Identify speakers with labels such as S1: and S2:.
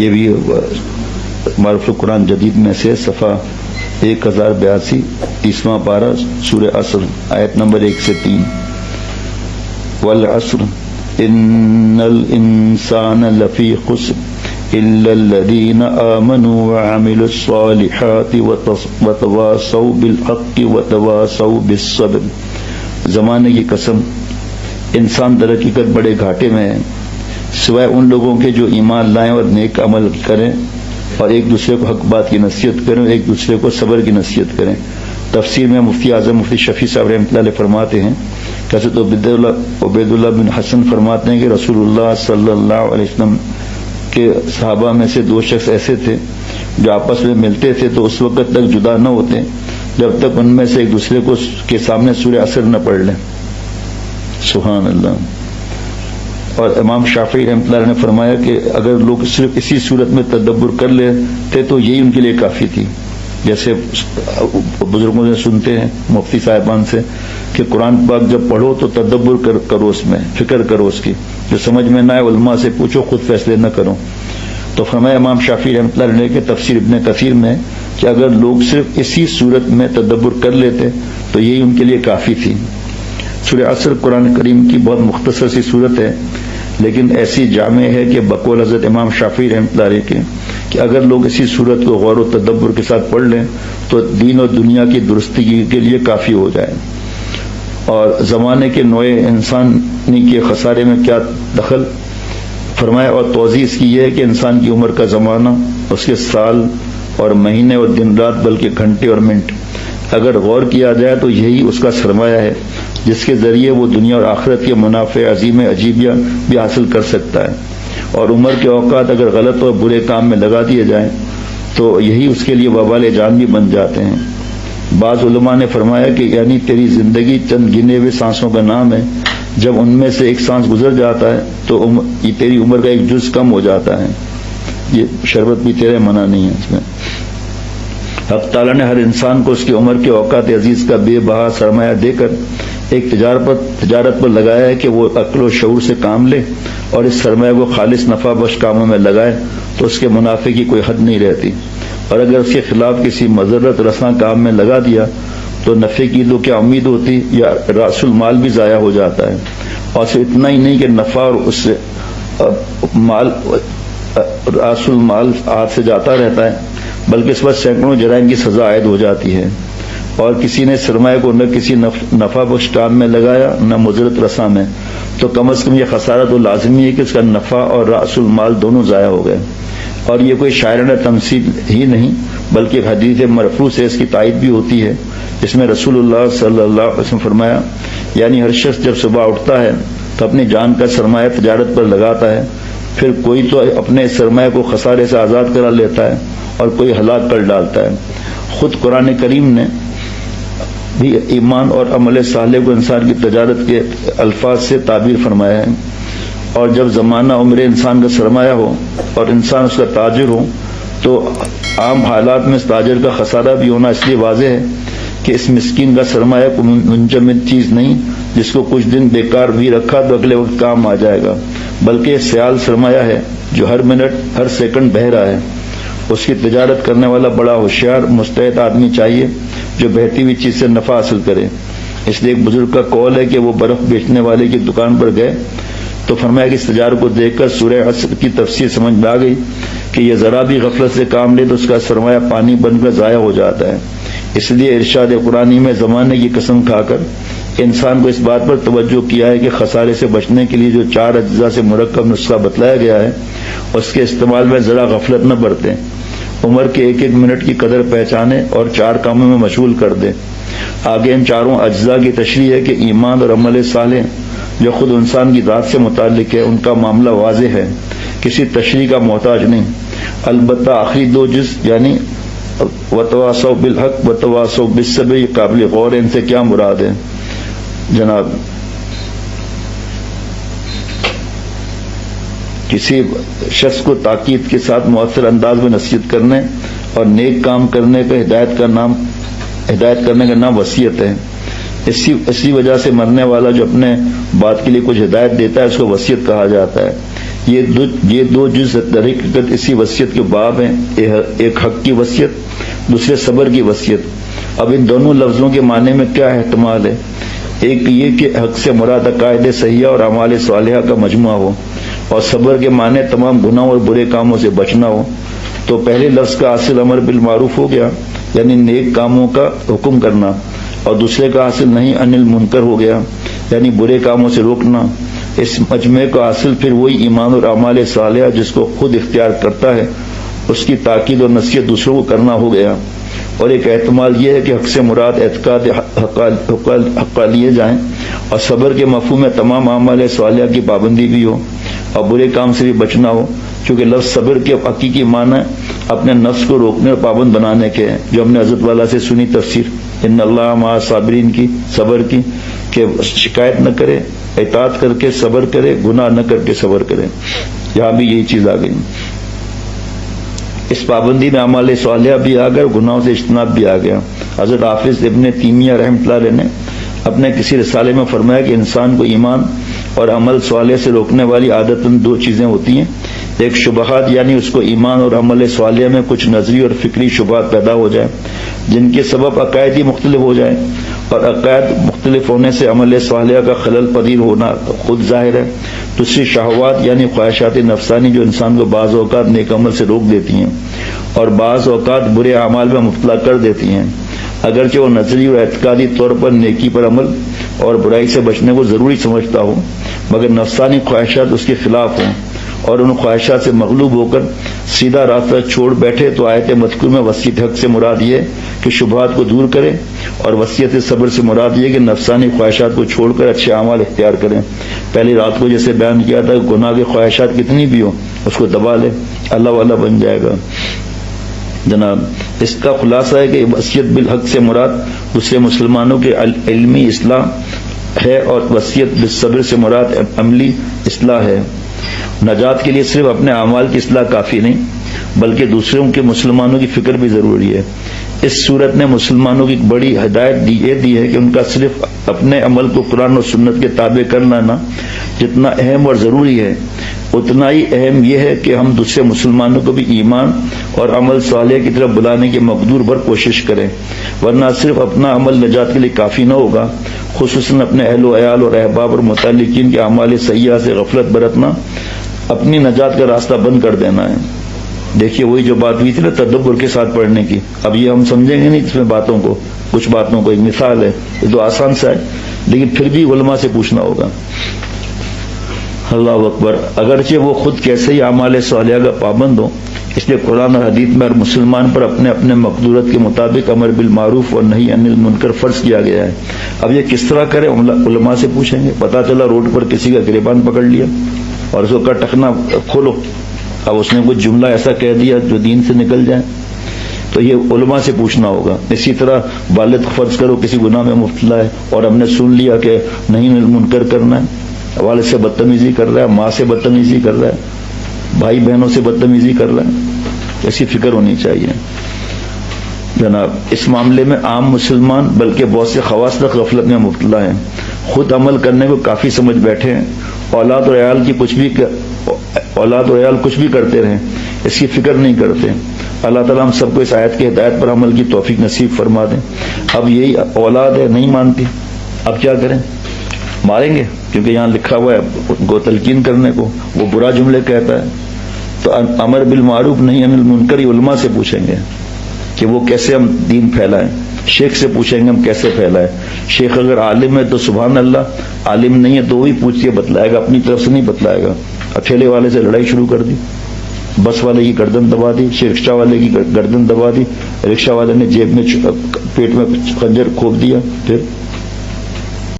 S1: یہ بھی معرف القرآن جدید میں سے صفحہ 1082 30واں پارہ سورہ عصر آیت نمبر 1 سے 3. والعصر ان الانسان لفی خسر الا الذین آمنوا وعملوا الصالحات وتواصوا بالحق وتواصوا بالصبر. زمانے کی قسم انسان در حقیقت بڑے گھاٹے میں ہے سوائے ان لوگوں کے جو ایمان لائیں اور نیک عمل کریں اور ایک دوسرے کو حق بات کی نصیحت کریں اور ایک دوسرے کو صبر کی نصیحت کریں. تفسیر میں مفتی اعظم مفتی شفیع صاحب رحمۃ اللہ علیہ فرماتے ہیں کہ حضرت عبید اللہ بن حسن فرماتے ہیں کہ رسول اللہ صلی اللہ علیہ وسلم کے صحابہ میں سے 2 شخص ایسے تھے جو آپس میں ملتے تھے تو اس وقت تک جدا نہ ہوتے جب تک ان میں سے ایک دوسرے کو کے سامنے سورہ عصر نہ پڑھ لیں. سبحان اللہ. اور امام شافعی رحمۃ اللہ نے فرمایا کہ اگر لوگ صرف اسی صورت میں تدبر کر لیتے تو یہی ان کے لیے کافی تھی. جیسے بزرگوں سے سنتے ہیں مفتی صاحبان سے کہ قرآن پاک جب پڑھو تو تدبر کرو، اس میں فکر کرو، اس کی جو سمجھ میں نہ آئے علماء سے پوچھو، خود فیصلے نہ کرو. تو فرمایا امام شافعی رحمۃ اللہ علیہ کے تفسیر ابن کثیر میں کہ اگر لوگ صرف اسی صورت میں تدبر کر لیتے تو یہی ان کے لیے کافی تھی. سورہ عصر قرآن کریم کی بہت مختصر سی صورت ہے لیکن ایسی جامع ہے کہ بقول حضرت امام شافعی رحمۃ اللہ علیہ کے کہ اگر لوگ اسی صورت کو غور و تدبر کے ساتھ پڑھ لیں تو دین اور دنیا کی درستگی کے لیے کافی ہو جائے. اور زمانے کے نوع انسانی کے خسارے میں کیا دخل فرمایا اور توضیح اس کی یہ ہے کہ انسان کی عمر کا زمانہ، اس کے سال اور مہینے اور دن رات بلکہ گھنٹے اور منٹ اگر غور کیا جائے تو یہی اس کا سرمایہ ہے جس کے ذریعے وہ دنیا اور آخرت کے منافع عظیم عجیبیہ بھی حاصل کر سکتا ہے. اور عمر کے اوقات اگر غلط اور برے کام میں لگا دیے جائیں تو یہی اس کے لیے وبال جان بھی بن جاتے ہیں. بعض علماء نے فرمایا کہ یعنی تیری زندگی چند گنے ہوئے سانسوں کا نام ہے، جب ان میں سے ایک سانس گزر جاتا ہے تو یہ تیری عمر کا ایک جز کم ہو جاتا ہے. یہ شربت بھی تیرے منع نہیں ہے. اس میں حق تعالیٰ نے ہر انسان کو اس کی عمر کے اوقات عزیز کا بے بہا سرمایہ دے کر ایک تجارت پر لگایا ہے کہ وہ عقل و شعور سے کام لے اور اس سرمایہ کو خالص نفع بخش کاموں میں لگائے تو اس کے منافع کی کوئی حد نہیں رہتی. اور اگر اس کے خلاف کسی مضرت رساں کام میں لگا دیا تو نفع کی تو کیا امید ہوتی، یا راس المال بھی ضائع ہو جاتا ہے. اور صرف اتنا ہی نہیں کہ نفع اور اس سے مال راس المال ہاتھ سے جاتا رہتا ہے بلکہ اس پر سینکڑوں جرائم کی سزا عائد ہو جاتی ہے. اور کسی نے سرمایہ کو نہ کسی نفع بخش کام میں لگایا نہ مضرت رساں میں تو کم از کم یہ خسارہ تو لازمی ہے کہ اس کا نفع اور راس المال دونوں ضائع ہو گئے. اور یہ کوئی شاعرانہ تمثیل ہی نہیں بلکہ حدیث مرفوع سے اس کی تائید بھی ہوتی ہے. اس میں رسول اللہ صلی اللہ علیہ وسلم فرمایا یعنی ہر شخص جب صبح اٹھتا ہے تو اپنی جان کا سرمایہ تجارت پر لگاتا ہے، پھر کوئی تو اپنے سرمایہ کو خسارے سے آزاد کرا لیتا ہے اور کوئی ہلاک کر ڈالتا ہے. خود قرآن کریم نے بھی ایمان اور عمل صالح کو انسان کی تجارت کے الفاظ سے تعبیر فرمایا ہے. اور جب زمانہ عمر انسان کا سرمایہ ہو اور انسان اس کا تاجر ہو تو عام حالات میں اس تاجر کا خسارہ بھی ہونا اس لیے واضح ہے کہ اس مسکین کا سرمایہ کو منجمد چیز نہیں جس کو کچھ دن بیکار بھی رکھا تو اگلے وقت کام آ جائے گا، بلکہ سیال سرمایہ ہے جو ہر منٹ ہر سیکنڈ بہہ رہا ہے. اس کی تجارت کرنے والا بڑا ہوشیار مستعد آدمی چاہیے جو بہتی ہوئی چیز سے نفع حاصل کرے. اس لیے ایک بزرگ کا قول ہے کہ وہ برف بیچنے والے کی دکان پر گئے تو فرمایا کہ اس تجارت کو دیکھ کر سورہ عصر کی تفسیر سمجھ میں آ گئی کہ یہ ذرا بھی غفلت سے کام لے تو اس کا سرمایہ پانی بن کر ضائع ہو جاتا ہے. اس لیے ارشاد قرآنی میں زمانے کی قسم کھا کر انسان کو اس بات پر توجہ کیا ہے کہ خسارے سے بچنے کے لیے جو 4 اجزاء سے مرکب نسخہ بتلایا گیا ہے اس کے استعمال میں ذرا غفلت نہ برتیں. عمر کے ایک ایک منٹ کی قدر پہچانے اور 4 کاموں میں مشغول کر دیں. آگے ان 4 اجزاء کی تشریح ہے کہ ایمان اور عمل صالح جو خود انسان کی ذات سے متعلق ہے ان کا معاملہ واضح ہے، کسی تشریح کا محتاج نہیں. البتہ آخری 2 جز یعنی وتواصوا بالحق وتواصوا بالصبر یہ قابل غور ہے. ان سے کیا مراد ہے جناب؟ کسی شخص کو تاکید کے ساتھ مؤثر انداز میں نصیحت کرنے اور نیک کام کرنے کا ہدایت کرنے کا نام وصیت ہے. اسی وجہ سے مرنے والا جو اپنے بات کے لیے کچھ ہدایت دیتا ہے اس کو وصیت کہا جاتا ہے. یہ دو جز در حقیقت اسی وصیت کے باب ہیں، ایک حق کی وصیت، دوسرے صبر کی وصیت۔ اب ان دونوں لفظوں کے معنی میں کیا احتمال ہے؟ ایک یہ کہ حق سے مراد عقائد صحیحہ اور اعمال صالحہ کا مجموعہ ہو، اور صبر کے معنی تمام گناہوں اور برے کاموں سے بچنا ہو۔ تو پہلے لفظ کا حاصل امر بالمعروف ہو گیا، یعنی نیک کاموں کا حکم کرنا، اور دوسرے کا حاصل نہیں عن المنکر ہو گیا، یعنی برے کاموں سے روکنا۔ اس مجموعے کا حاصل پھر وہی ایمان اور اعمال صالحہ جس کو خود اختیار کرتا ہے، اس کی تاکید اور نصیحت دوسروں کو کرنا ہو گیا۔ اور ایک احتمال یہ ہے کہ حق سے مراد اعتقاد حقانیت جائیں، اور صبر کے مفہوم میں تمام اعمال صالحہ کی پابندی بھی ہو، اور برے کام سے بھی بچنا ہو، کیونکہ لفظ صبر کے حقیقی معنی اپنے نفس کو روکنے اور پابند بنانے کے ہیں، جو ہم نے حضرت والا سے سنی تفسیر ان اللہ مع صابرین کی، صبر کی، کہ شکایت نہ کرے، اطاعت کر کے صبر کرے، گناہ نہ کر کے صبر کرے۔ یہاں بھی یہی چیز آ گئی۔ اس پابندی میں اعمال صالحہ بھی آ گیا، گناہوں سے اجتناب بھی آ گیا۔ حضرت حافظ ابن تیمیہ رحمۃ اللہ علیہ نے اپنے کسی رسالے میں فرمایا کہ انسان کو ایمان اور عمل صالح سے روکنے والی عادتاً دو چیزیں ہوتی ہیں، ایک شبہات، یعنی اس کو ایمان اور عمل صالح میں کچھ نظری اور فکری شبہات پیدا ہو جائیں جن کے سبب عقائد ہی مختلف ہو جائیں، اور عقائد مختلف ہونے سے عمل صالح کا خلل پذیر ہونا خود ظاہر ہے۔ دوسری شہوات، یعنی خواہشات نفسانی جو انسان کو بعض اوقات نیک عمل سے روک دیتی ہیں اور بعض اوقات برے اعمال میں مبتلا کر دیتی ہیں، اگرچہ وہ نظری اور اعتقادی طور پر نیکی پر عمل اور برائی سے بچنے کو ضروری سمجھتا ہو، مگر نفسانی خواہشات اس کے خلاف ہوں اور ان خواہشات سے مغلوب ہو کر سیدھا راستہ چھوڑ بیٹھے، تو آیت مذکور میں وصیت حق سے مراد یہ کہ شبہات کو دور کرے، اور وصیت صبر سے مراد یہ کہ نفسانی خواہشات کو چھوڑ کر اچھے اعمال اختیار کریں۔ پہلی رات کو جیسے بیان کیا تھا، گناہ کی خواہشات کتنی بھی ہو اس کو دبا لے، اللہ والا بن جائے گا۔ جناب، اس کا خلاصہ ہے کہ وصیت بالحق سے مراد دوسرے مسلمانوں کے علمی اصلاح ہے، اور وصیت بالصبر سے مراد عملی اصلاح ہے۔ نجات کے لیے صرف اپنے اعمال کی اصلاح کافی نہیں، بلکہ دوسروں کے مسلمانوں کی فکر بھی ضروری ہے۔ اس صورت نے مسلمانوں کی بڑی ہدایت یہ دی ہے کہ ان کا صرف اپنے عمل کو قرآن اور سنت کے تابع کرنا نہ جتنا اہم اور ضروری ہے، اتنا ہی اہم یہ ہے کہ ہم دوسرے مسلمانوں کو بھی ایمان اور عمل صالح کی طرف بلانے کی مقدور بھر کوشش کریں، ورنہ صرف اپنا عمل نجات کے لیے کافی نہ ہوگا۔ خصوصاً اپنے اہل و عیال اور احباب اور متعلقین کے اعمال سیئہ سے غفلت برتنا اپنی نجات کا راستہ بند کر دینا ہے۔ دیکھیے وہی جو بات ہوئی تھی نا تدبر کے ساتھ پڑھنے کی، اب یہ ہم سمجھیں گے نہیں اس میں باتوں کو، کچھ باتوں کو، ایک مثال ہے، یہ تو آسان سا ہے، لیکن پھر بھی علماء سے پوچھنا ہوگا۔ اللہ اکبر۔ اگرچہ وہ خود کیسے ہی اعمال صالحہ کا پابند ہو، اس لیے قرآن اور حدیث میں ہر مسلمان پر اپنے اپنے مقدورت کے مطابق امر بالمعروف اور نہی عن المنکر فرض کیا گیا ہے۔ اب یہ کس طرح کرے، علماء سے پوچھیں گے۔ پتہ چلا روڈ پر کسی کا گریبان پکڑ لیا اور اس کو کہا ٹخنا کھولو، اب اس نے کچھ جملہ ایسا کہہ دیا جو دین سے نکل جائے، تو یہ علماء سے پوچھنا ہوگا۔ اسی طرح والد فرض کرو کسی گناہ میں مبتلا ہے اور ہم نے سن لیا کہ نہیں منکر کرنا ہے، والد سے بدتمیزی کر رہا ہے، ماں سے بدتمیزی کر رہا ہے، بھائی بہنوں سے بدتمیزی کر رہا ہے، ایسی فکر ہونی چاہیے جناب۔ اس معاملے میں عام مسلمان بلکہ بہت سے خواص تک غفلت میں مبتلا ہیں، خود عمل کرنے کو کافی سمجھ بیٹھے ہیں، اولاد اور عیال کچھ بھی کرتے رہیں، اس کی فکر نہیں کرتے۔ اللہ تعالیٰ ہم سب کو اس آیت کی ہدایت پر عمل کی توفیق نصیب فرما دیں۔ اب یہی اولاد ہے، نہیں مانتی، اب کیا کریں؟ ماریں گے، کیونکہ یہاں لکھا ہوا ہے ان کو تلقین کرنے کو، وہ برا جملے کہتا ہے، تو امر بالمعروف نہیں عن المنکر علماء سے پوچھیں گے کہ وہ کیسے ہم دین پھیلائیں، شیخ سے پوچھیں گے ہم کیسے پھیلائیں۔ شیخ اگر عالم ہے تو سبحان اللہ، عالم نہیں ہے تو وہی پوچھ کے بتلائے گا، اپنی طرف سے نہیں بتلائے گا۔ اکیلے والے سے لڑائی شروع کر دی، بس والے کی گردن دبا دی، رکشہ والے کی گردن دبا دی، رکشہ والے نے جیب میں پیٹ میں خنجر کھوپ دیا، پھر